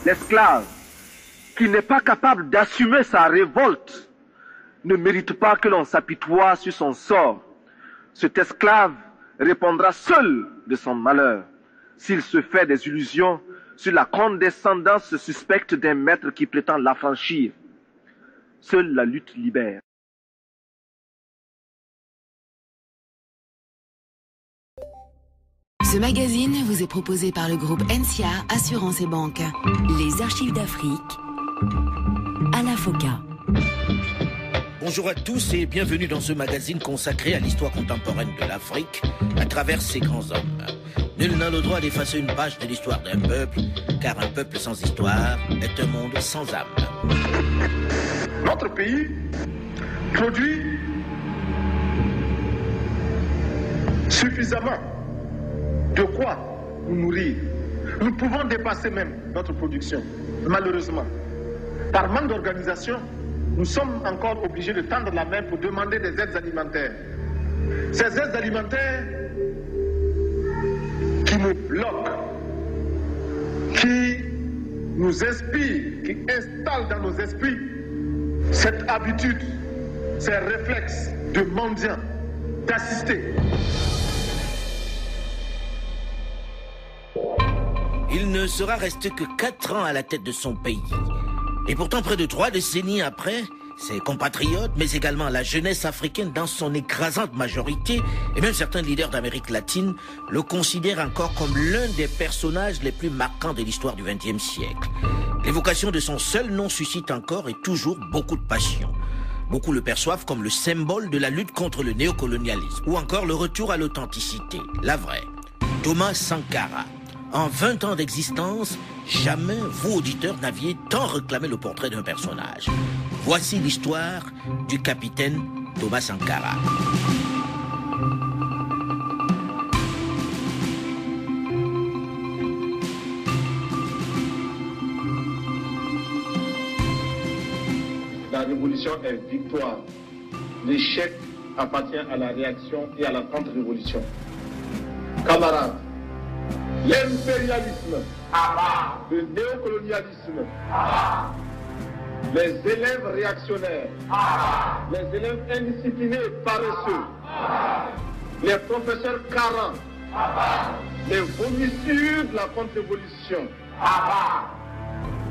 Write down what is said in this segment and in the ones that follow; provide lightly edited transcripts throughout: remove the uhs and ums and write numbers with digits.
L'esclave qui n'est pas capable d'assumer sa révolte ne mérite pas que l'on s'apitoie sur son sort. Cet esclave répondra seul de son malheur s'il se fait des illusions sur la condescendance suspecte d'un maître qui prétend l'affranchir. Seule la lutte libère. Ce magazine vous est proposé par le groupe NCA Assurance et Banque. Les archives d'Afrique à la FOCA. Bonjour à tous et bienvenue dans ce magazine consacré à l'histoire contemporaine de l'Afrique à travers ses grands hommes. Nul n'a le droit d'effacer une page de l'histoire d'un peuple, car un peuple sans histoire est un monde sans âme. Notre pays produit suffisamment de quoi nous nourrir. Nous pouvons dépasser même notre production. Malheureusement, par manque d'organisation, nous sommes encore obligés de tendre la main pour demander des aides alimentaires. Ces aides alimentaires qui nous bloquent, qui nous inspirent, qui installent dans nos esprits cette habitude, ces réflexes de mendiant, d'assister. Il ne sera resté que 4 ans à la tête de son pays. Et pourtant, près de 3 décennies après, ses compatriotes, mais également la jeunesse africaine dans son écrasante majorité, et même certains leaders d'Amérique latine, le considèrent encore comme l'un des personnages les plus marquants de l'histoire du XXe siècle. L'évocation de son seul nom suscite encore et toujours beaucoup de passion. Beaucoup le perçoivent comme le symbole de la lutte contre le néocolonialisme, ou encore le retour à l'authenticité, la vraie. Thomas Sankara. En 20 ans d'existence, jamais vous, auditeurs, n'aviez tant réclamé le portrait d'un personnage. Voici l'histoire du capitaine Thomas Sankara. La révolution est victoire. L'échec appartient à la réaction et à la contre-révolution. Camarades, l'impérialisme, le néocolonialisme, les élèves réactionnaires, les élèves indisciplinés et paresseux, les professeurs carents, les vomissures de la contre-révolution,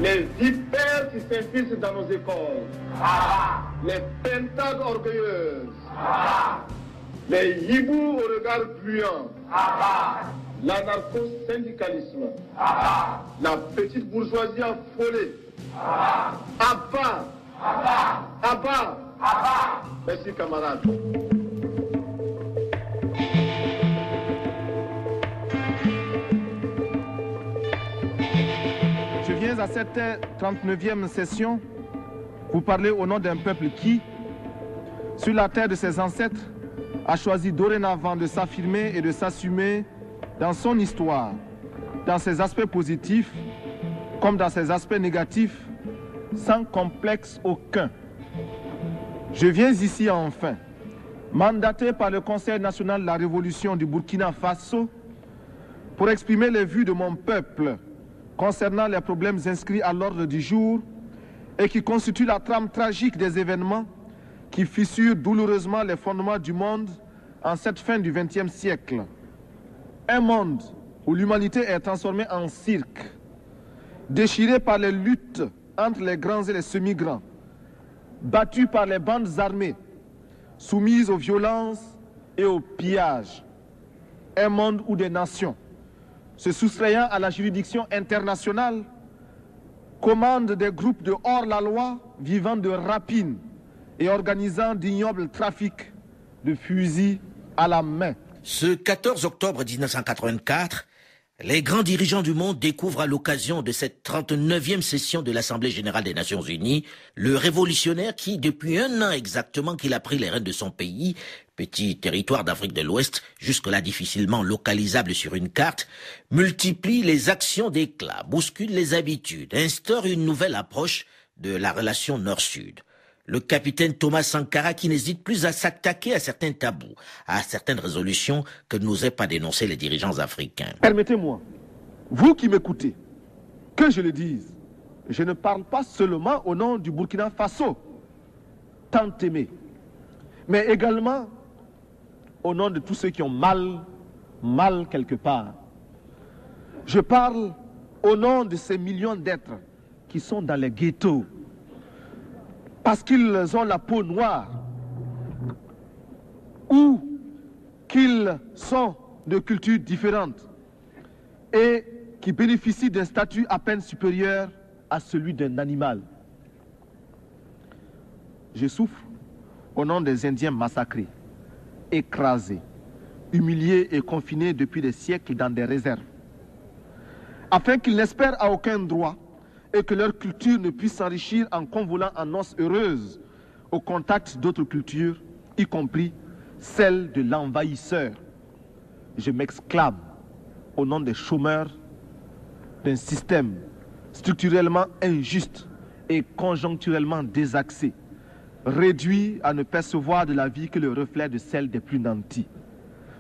les vipères qui s'infiltrent dans nos écoles, les pentades orgueilleuses, les hiboux au regard bruyant, l'anarcho-syndicalisme, la petite bourgeoisie affolée. Abba, Abba, Abba. Merci camarades. Je viens à cette 39e session vous parler au nom d'un peuple qui, sur la terre de ses ancêtres, a choisi dorénavant de s'affirmer et de s'assumer dans son histoire, dans ses aspects positifs comme dans ses aspects négatifs, sans complexe aucun. Je viens ici enfin, mandaté par le Conseil national de la Révolution du Burkina Faso, pour exprimer les vues de mon peuple concernant les problèmes inscrits à l'ordre du jour et qui constituent la trame tragique des événements qui fissurent douloureusement les fondements du monde en cette fin du XXe siècle. Un monde où l'humanité est transformée en cirque, déchirée par les luttes entre les grands et les semi-grands, battue par les bandes armées, soumise aux violences et aux pillages. Un monde où des nations, se soustrayant à la juridiction internationale, commandent des groupes de hors-la-loi vivant de rapines et organisant d'ignobles trafics de fusils à la main. Ce 14 octobre 1984, les grands dirigeants du monde découvrent à l'occasion de cette 39e session de l'Assemblée générale des Nations unies le révolutionnaire qui, depuis 1 an exactement qu'il a pris les rênes de son pays, petit territoire d'Afrique de l'Ouest, jusque-là difficilement localisable sur une carte, multiplie les actions d'éclat, bouscule les habitudes, instaure une nouvelle approche de la relation Nord-Sud. le capitaine Thomas Sankara qui n'hésite plus à s'attaquer à certains tabous, à certaines résolutions que n'osaient pas dénoncer les dirigeants africains. Permettez-moi, vous qui m'écoutez, que je le dise, je ne parle pas seulement au nom du Burkina Faso, tant aimé, mais également au nom de tous ceux qui ont mal quelque part. Je parle au nom de ces millions d'êtres qui sont dans les ghettos, parce qu'ils ont la peau noire, ou qu'ils sont de cultures différentes et qui bénéficient d'un statut à peine supérieur à celui d'un animal. Je souffre au nom des Indiens massacrés, écrasés, humiliés et confinés depuis des siècles dans des réserves, afin qu'ils n'espèrent à aucun droit et que leur culture ne puisse s'enrichir en convolant en noces heureuses au contact d'autres cultures, y compris celle de l'envahisseur. Je m'exclame au nom des chômeurs d'un système structurellement injuste et conjoncturellement désaxé, réduit à ne percevoir de la vie que le reflet de celle des plus nantis.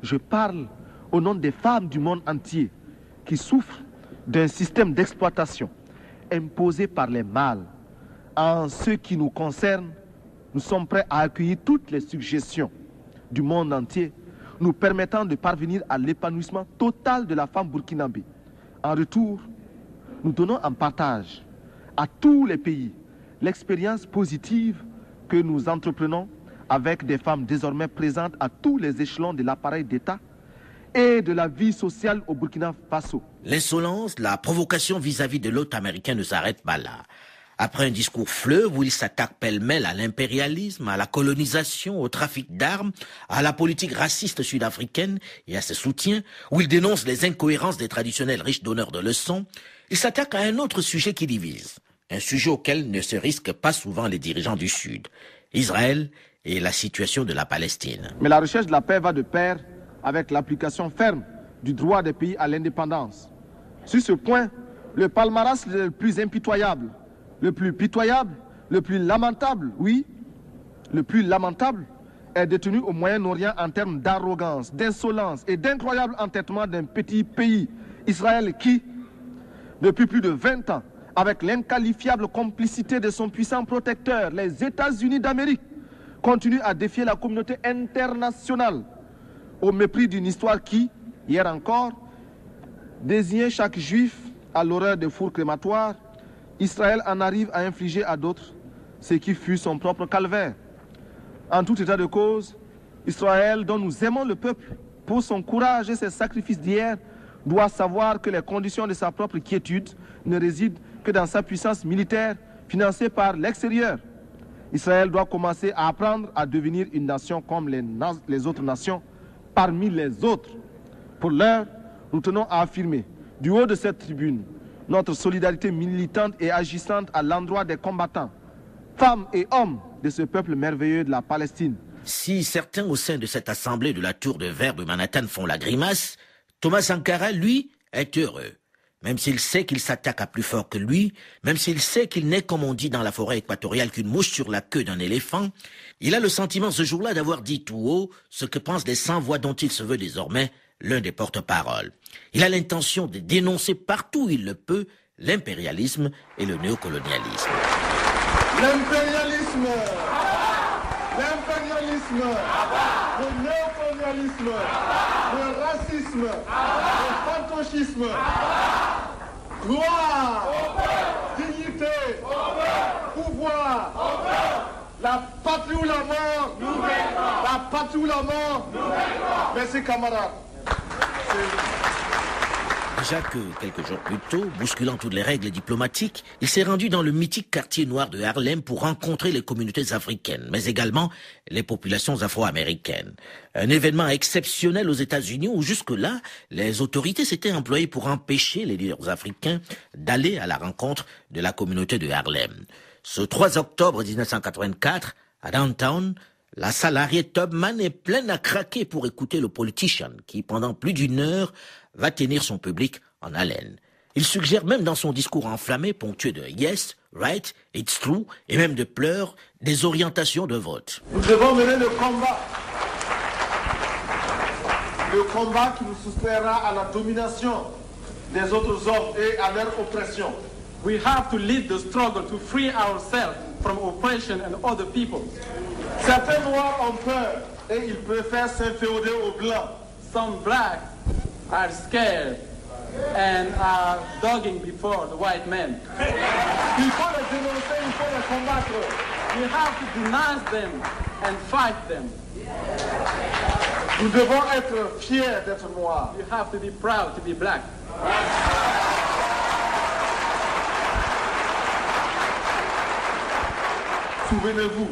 Je parle au nom des femmes du monde entier qui souffrent d'un système d'exploitation imposé par les mâles. En ce qui nous concerne, nous sommes prêts à accueillir toutes les suggestions du monde entier nous permettant de parvenir à l'épanouissement total de la femme burkinabé. En retour, nous donnons en partage à tous les pays l'expérience positive que nous entreprenons avec des femmes désormais présentes à tous les échelons de l'appareil d'État et de la vie sociale au Burkina Faso. L'insolence, la provocation vis-à-vis de l'hôte américain ne s'arrête pas là. Après un discours fleuve où il s'attaque pêle-mêle à l'impérialisme, à la colonisation, au trafic d'armes, à la politique raciste sud-africaine et à ses soutiens, où il dénonce les incohérences des traditionnels riches donneurs de leçons, il s'attaque à un autre sujet qui divise, un sujet auquel ne se risquent pas souvent les dirigeants du Sud, Israël et la situation de la Palestine. Mais la recherche de la paix va de pair avec l'application ferme du droit des pays à l'indépendance. Sur ce point, le palmarès le plus impitoyable, le plus pitoyable, le plus lamentable, oui, le plus lamentable, est détenu au Moyen-Orient en termes d'arrogance, d'insolence et d'incroyable entêtement d'un petit pays, Israël, qui, depuis plus de 20 ans, avec l'inqualifiable complicité de son puissant protecteur, les États-Unis d'Amérique, continue à défier la communauté internationale au mépris d'une histoire qui, hier encore, désignait chaque juif à l'horreur des fours crématoires. Israël en arrive à infliger à d'autres ce qui fut son propre calvaire. En tout état de cause, Israël, dont nous aimons le peuple pour son courage et ses sacrifices d'hier, doit savoir que les conditions de sa propre quiétude ne résident que dans sa puissance militaire financée par l'extérieur. Israël doit commencer à apprendre à devenir une nation comme les autres nations, parmi les autres. Pour l'heure, nous tenons à affirmer, du haut de cette tribune, notre solidarité militante et agissante à l'endroit des combattants, femmes et hommes de ce peuple merveilleux de la Palestine. Si certains au sein de cette assemblée de la Tour de Verre de Manhattan font la grimace, Thomas Sankara, lui, est heureux. Même s'il sait qu'il s'attaque à plus fort que lui, même s'il sait qu'il n'est, comme on dit dans la forêt équatoriale, qu'une mouche sur la queue d'un éléphant, il a le sentiment ce jour-là d'avoir dit tout haut ce que pensent les 100 voix dont il se veut désormais l'un des porte-paroles. Il a l'intention de dénoncer partout où il le peut l'impérialisme et le néocolonialisme. L'impérialisme, l'impérialisme, le néocolonialisme, le racisme, le fantocisme, gloire, dignité, pouvoir, la patrie ou la mort, la patrie ou la mort. Merci camarades. Déjà que, quelques jours plus tôt, bousculant toutes les règles diplomatiques, il s'est rendu dans le mythique quartier noir de Harlem pour rencontrer les communautés africaines, mais également les populations afro-américaines. Un événement exceptionnel aux États-Unis où jusque-là, les autorités s'étaient employées pour empêcher les leaders africains d'aller à la rencontre de la communauté de Harlem. Ce 3 octobre 1984, à Downtown, la salle Harriet Tubman est pleine à craquer pour écouter le politicien qui, pendant plus d'1 heure, va tenir son public en haleine. Il suggère même dans son discours enflammé, ponctué de « yes »,« right »,« it's true » et même de pleurs, des orientations de vote. Nous devons mener le combat. Le combat qui nous soustraira à la domination des autres hommes et à leur oppression. We have to lead the struggle to free ourselves from oppression and other people. Certains noirs ont peur et ils préfèrent s'inféoder aux blancs. Some blacks are scared and are dogging before the white men. Il faut les dénoncer, il faut les combattre. We have to denounce them and fight them. Nous devons être fiers d'être noirs. You have to be proud to be black. Souvenez-vous,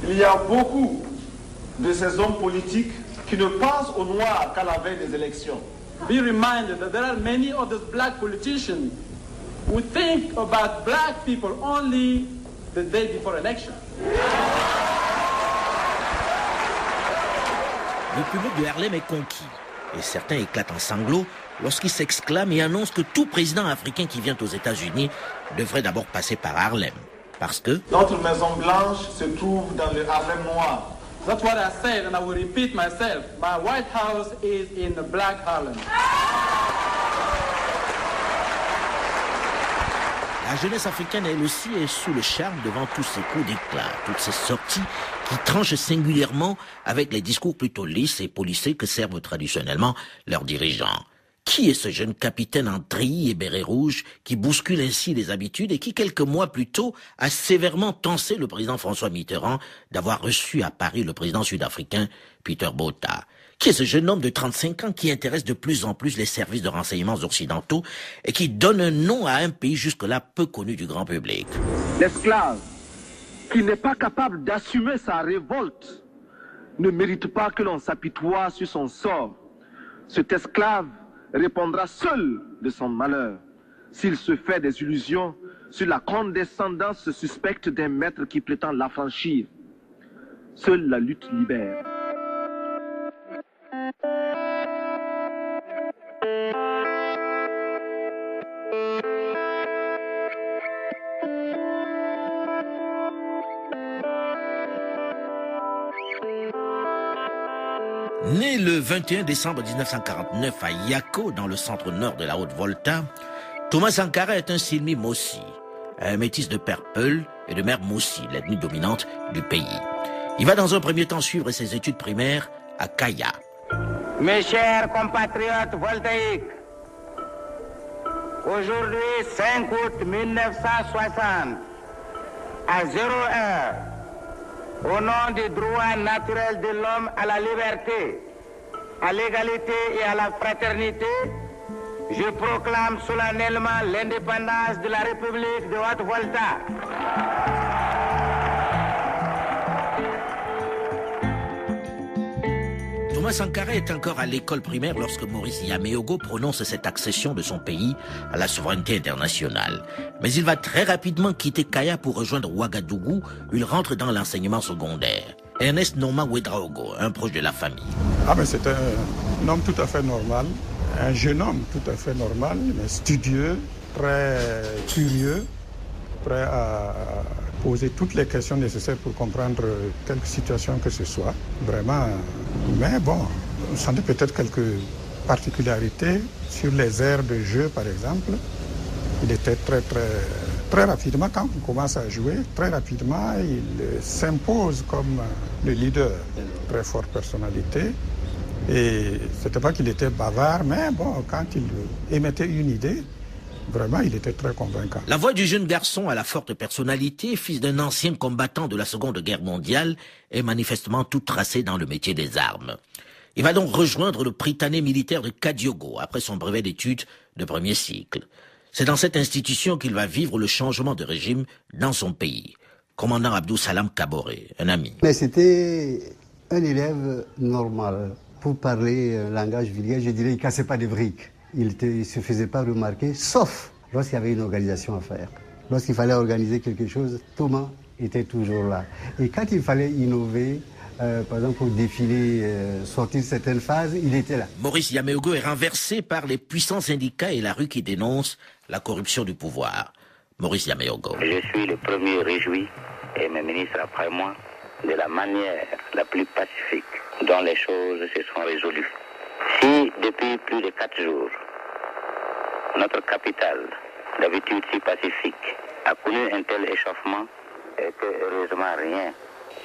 il y a beaucoup de ces hommes politiques qui ne pensent aux Noirs qu'à la veille des élections. Be reminded that there are many other black politicians who think about black people only the day before election. Le public de Harlem est conquis et certains éclatent en sanglots lorsqu'ils s'exclament et annoncent que tout président africain qui vient aux États-Unis devrait d'abord passer par Harlem. Parce que notre Maison Blanche se trouve dans le Harlem noir. That's what I said, and I will repeat myself. My White House is in the Black Harlem. la jeunesse africaine, elle aussi, est sous le charme devant tous ces coups d'éclat, toutes ces sorties qui tranchent singulièrement avec les discours plutôt lisses et polissés que servent traditionnellement leurs dirigeants. Qui est ce jeune capitaine en treillis et béret rouge qui bouscule ainsi les habitudes et qui, quelques mois plus tôt, a sévèrement tensé le président François Mitterrand d'avoir reçu à Paris le président sud-africain Peter Botha? Qui est ce jeune homme de 35 ans qui intéresse de plus en plus les services de renseignements occidentaux et qui donne un nom à un pays jusque-là peu connu du grand public? L'esclave qui n'est pas capable d'assumer sa révolte ne mérite pas que l'on s'apitoie sur son sort. Cet esclave répondra seul de son malheur s'il se fait des illusions sur la condescendance suspecte d'un maître qui prétend l'affranchir. Seule la lutte libère. Né le 21 décembre 1949 à Yako, dans le centre-nord de la Haute-Volta, Thomas Sankara est un Silmi Mossi, un métis de père Peul et de mère Mossi, l'ethnie dominante du pays. Il va dans un premier temps suivre ses études primaires à Kaya. Mes chers compatriotes voltaïques, aujourd'hui 5 août 1960, à 0 heure, au nom du droit naturel de l'homme à la liberté, à l'égalité et à la fraternité, je proclame solennellement l'indépendance de la République de Haute-Volta. Thomas Sankara est encore à l'école primaire lorsque Maurice Yameogo prononce cette accession de son pays à la souveraineté internationale. Mais il va très rapidement quitter Kaya pour rejoindre Ouagadougou, où il rentre dans l'enseignement secondaire. Ernest Noma Ouedraogo, un proche de la famille. Mais c'est un homme tout à fait normal, un jeune homme tout à fait normal, mais studieux, très curieux, prêt à poser toutes les questions nécessaires pour comprendre quelque situation que ce soit, vraiment. Mais bon, on sentait peut-être quelques particularités sur les aires de jeu, par exemple. Il était très rapidement, quand on commence à jouer, très rapidement, il s'impose comme le leader. Très forte personnalité. Et c'était pas qu'il était bavard, mais bon, quand il émettait une idée, vraiment, il était très convaincant. La voix du jeune garçon à la forte personnalité, fils d'un ancien combattant de la Seconde Guerre mondiale, est manifestement tout tracé dans le métier des armes. Il va donc rejoindre le Prytanée militaire de Kadiogo après son brevet d'études de premier cycle. C'est dans cette institution qu'il va vivre le changement de régime dans son pays. Commandant Abdou Salam Kaboré, un ami. Mais c'était un élève normal. Pour parler langage vulgaire, je dirais qu'il ne cassait pas de briques. Il ne se faisait pas remarquer, sauf lorsqu'il y avait une organisation à faire. Lorsqu'il fallait organiser quelque chose, Thomas était toujours là. Et quand il fallait innover, par exemple, pour défiler, sortir certaines phases, il était là. Maurice Yameogo est renversé par les puissants syndicats et la rue qui dénoncent la corruption du pouvoir. Maurice Yameogo. Je suis le premier réjoui, et mes ministres après moi, de la manière la plus pacifique dont les choses se sont résolues. Si, depuis plus de 4 jours, notre capitale, d'habitude si pacifique, a connu un tel échauffement, et que heureusement rien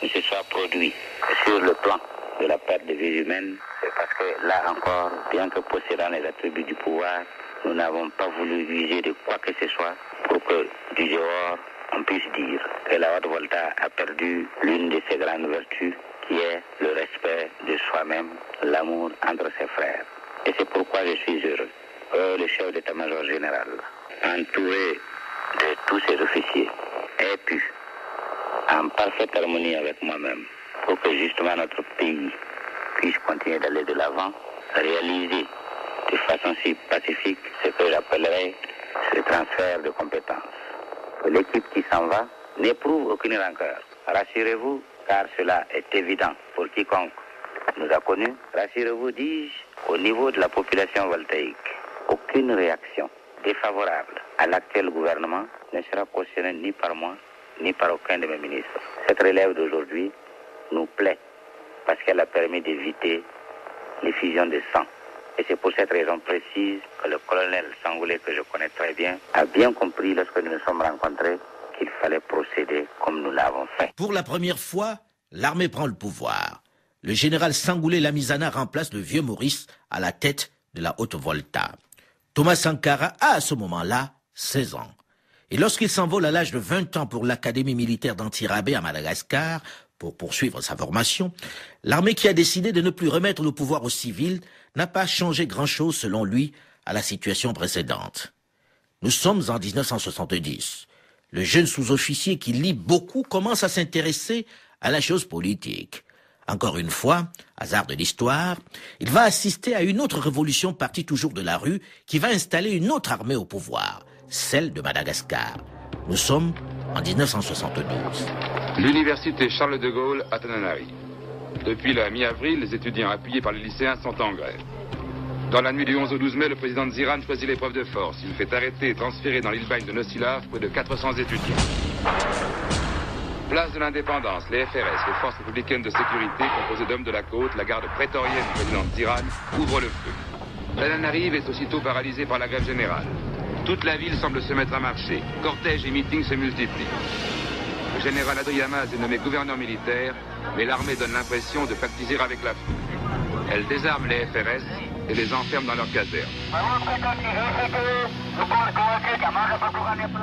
ne se soit produit sur le plan de la perte de vies humaines, c'est parce que là encore, bien que possédant les attributs du pouvoir, nous n'avons pas voulu user de quoi que ce soit pour que du dehors on puisse dire que la Haute-Volta a perdu l'une de ses grandes vertus, qui est le respect de soi-même, l'amour entre ses frères. Et c'est pourquoi je suis heureux, le chef d'état-major général, entouré de tous ses officiers, ait pu, en parfaite harmonie avec moi-même, pour que justement notre pays puisse continuer d'aller de l'avant, réaliser de façon si pacifique ce que j'appellerais ce transfert de compétences. L'équipe qui s'en va n'éprouve aucune rancœur. Rassurez-vous, car cela est évident pour quiconque nous a connus. Rassurez-vous, dis-je, au niveau de la population voltaïque, aucune réaction défavorable à l'actuel gouvernement ne sera cautionnée ni par moi, ni par aucun de mes ministres. Cette relève d'aujourd'hui nous plaît parce qu'elle a permis d'éviter l'effusion de sang. Et c'est pour cette raison précise que le colonel Sangoulé, que je connais très bien, a bien compris lorsque nous nous sommes rencontrés qu'il fallait procéder comme nous l'avons fait. Pour la première fois, l'armée prend le pouvoir. Le général Sangoulé Lamizana remplace le vieux Maurice à la tête de la Haute-Volta. Thomas Sankara a à ce moment-là 16 ans. Et lorsqu'il s'envole à l'âge de 20 ans pour l'académie militaire d'Antirabé à Madagascar, pour poursuivre sa formation, l'armée qui a décidé de ne plus remettre le pouvoir aux civils n'a pas changé grand-chose selon lui à la situation précédente. Nous sommes en 1970. Le jeune sous-officier qui lit beaucoup commence à s'intéresser à la chose politique. Encore une fois, hasard de l'histoire, il va assister à une autre révolution partie toujours de la rue qui va installer une autre armée au pouvoir, celle de Madagascar. Nous sommes en 1972. L'université Charles de Gaulle à Tananarive. Depuis la mi-avril, les étudiants appuyés par les lycéens sont en grève. Dans la nuit du 11 au 12 mai, le président Ziran choisit l'épreuve de force. Il fait arrêter et transférer dans l'île Bagne de Nocilav près de 400 étudiants. Place de l'Indépendance, les FRS, les forces républicaines de sécurité, composées d'hommes de la côte, la garde prétorienne du président Ziran, ouvrent le feu. Tananarive est aussitôt paralysée par la grève générale. Toute la ville semble se mettre à marcher. Cortèges et meetings se multiplient. Le général Adriamaz est nommé gouverneur militaire, mais l'armée donne l'impression de pactiser avec la foule. Elle désarme les FRS et les enferme dans leur caserne.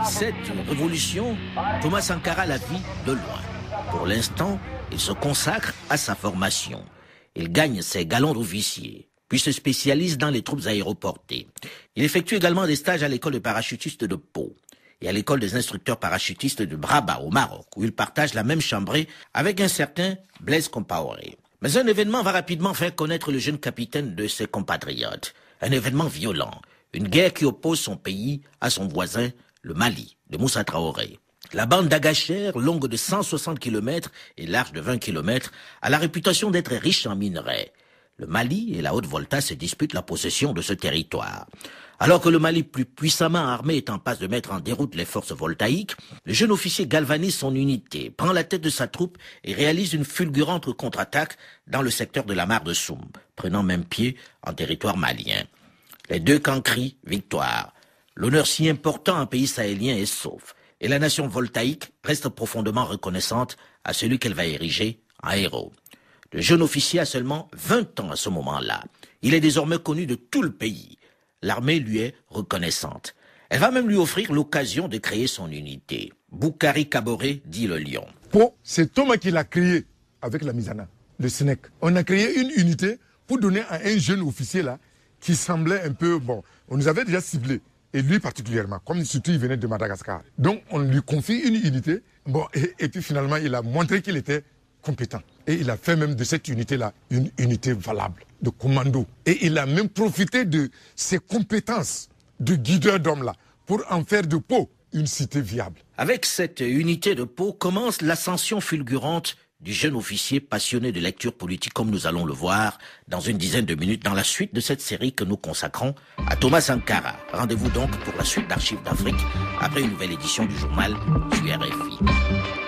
Cette révolution, Thomas Sankara la vit de loin. Pour l'instant, il se consacre à sa formation. Il gagne ses galons d'officier, puis se spécialise dans les troupes aéroportées. Il effectue également des stages à l'école de parachutistes de Pau et à l'école des instructeurs parachutistes de Braba au Maroc, où il partage la même chambrée avec un certain Blaise Compaoré. Mais un événement va rapidement faire connaître le jeune capitaine de ses compatriotes. Un événement violent, une guerre qui oppose son pays à son voisin, le Mali, de Moussa Traoré. La bande d'Agacher, longue de 160 km et large de 20 km, a la réputation d'être riche en minerais. Le Mali et la Haute-Volta se disputent la possession de ce territoire. Alors que le Mali, plus puissamment armé, est en passe de mettre en déroute les forces voltaïques, le jeune officier galvanise son unité, prend la tête de sa troupe et réalise une fulgurante contre-attaque dans le secteur de la mare de Soum, prenant même pied en territoire malien. Les deux camps crient victoire. L'honneur si important en pays sahélien est sauf, et la nation voltaïque reste profondément reconnaissante à celui qu'elle va ériger en héros. Le jeune officier a seulement 20 ans à ce moment-là. Il est désormais connu de tout le pays. L'armée lui est reconnaissante. Elle va même lui offrir l'occasion de créer son unité. Boukari Kaboré dit le lion. Pau, c'est Thomas qui l'a créé avec la Mizana, le SNEC. On a créé une unité pour donner à un jeune officier là qui semblait un peu, bon, on nous avait déjà ciblé, et lui particulièrement, comme surtout il venait de Madagascar. Donc on lui confie une unité, bon, et puis finalement il a montré qu'il était compétent. Et il a fait même de cette unité-là une unité valable, de commando. Et il a même profité de ses compétences de guideur d'hommes-là pour en faire de Pau une cité viable. Avec cette unité de Pau commence l'ascension fulgurante du jeune officier passionné de lecture politique comme nous allons le voir dans une dizaine de minutes dans la suite de cette série que nous consacrons à Thomas Sankara. Rendez-vous donc pour la suite d'Archives d'Afrique après une nouvelle édition du journal du RFI.